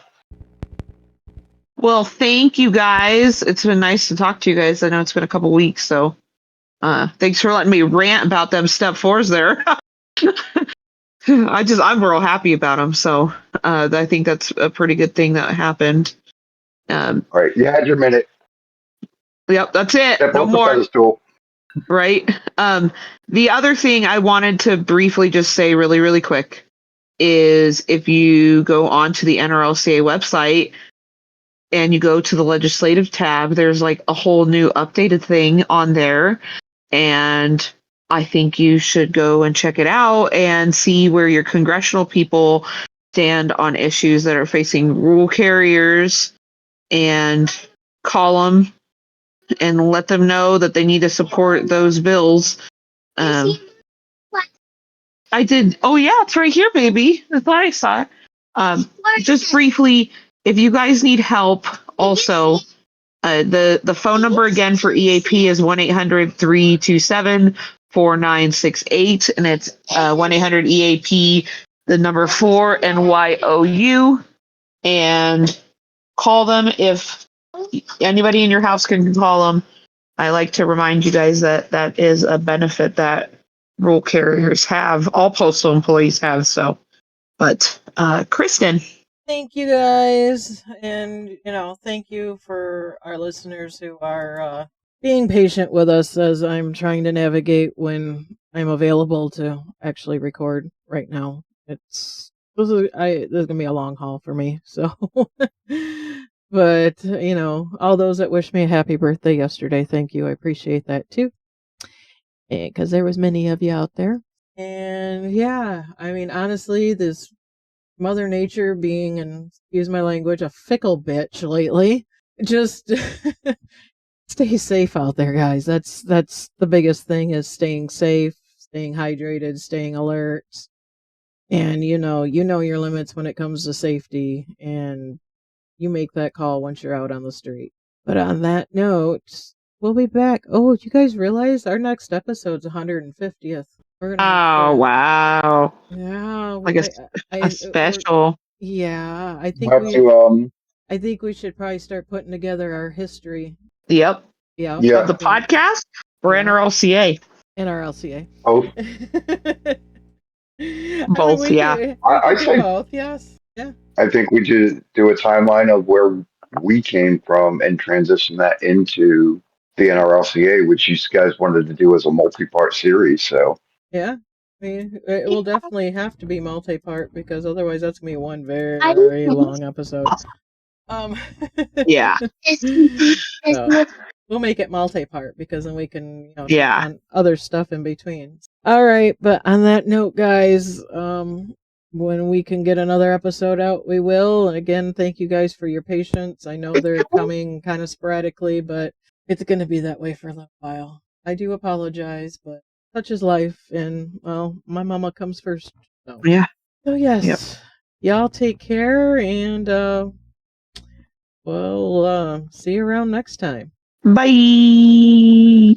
Well, thank you guys. It's been nice to talk to you guys. I know it's been a couple weeks, so thanks for letting me rant about them step 4s there. I'm real happy about them. So I think that's a pretty good thing that happened. All right, you had your minute. Yep, that's it. Step No off the more. pedestal. Right. The other thing I wanted to briefly just say really, really quick is if you go onto the NRLCA website and you go to the legislative tab, there's like a whole new updated thing on there And I think you should go and check it out and see where your congressional people stand on issues that are facing rural carriers, and call them and let them know that they need to support those bills. I did. Oh yeah, it's right here, baby. I thought I saw it. Just briefly, if you guys need help, also, the phone number again for EAP is 1-800-327-4968, and it's 1-800-EAP, the number 4 NYOU, and call them if anybody in your house can call them. I like to remind you guys that that is a benefit that rural carriers have, all postal employees have. So, but Kristen. Thank you guys, and thank you for our listeners who are being patient with us as I'm trying to navigate when I'm available to actually record right now. This is gonna be a long haul for me, so. But all those that wish me a happy birthday yesterday, thank you. I appreciate that too, because there was many of you out there. And yeah, I mean, honestly, this Mother Nature being, and excuse my language, a fickle bitch lately. Just stay safe out there, guys. That's the biggest thing, is staying safe, staying hydrated, staying alert. And you know your limits when it comes to safety, and you make that call once you're out on the street. But on that note, we'll be back. Oh, you guys realize our next episode's 150th? We're gonna Oh wow! Yeah, Like a special. Yeah, I think Have to, I think we should probably start putting together our history. Yep. Yeah. Yeah. The podcast or NRLCA. NRLCA. Both. Both, yeah. I think both. Yes. Yeah. I think we should do a timeline of where we came from and transition that into the NRLCA, which you guys wanted to do as a multi-part series. So Yeah. I mean, it will definitely have to be multi-part, because otherwise that's gonna be one very long episode. Yeah. So, we'll make it multi-part, because then we can touch on other stuff in between. All right, but on that note, guys, when we can get another episode out, we will. And again, thank you guys for your patience. I know they're coming kind of sporadically, but it's going to be that way for a little while. I do apologize, but such is life, and well, my mama comes first. So. Yeah. So yes, y'all take care, and we'll see you around next time. Bye.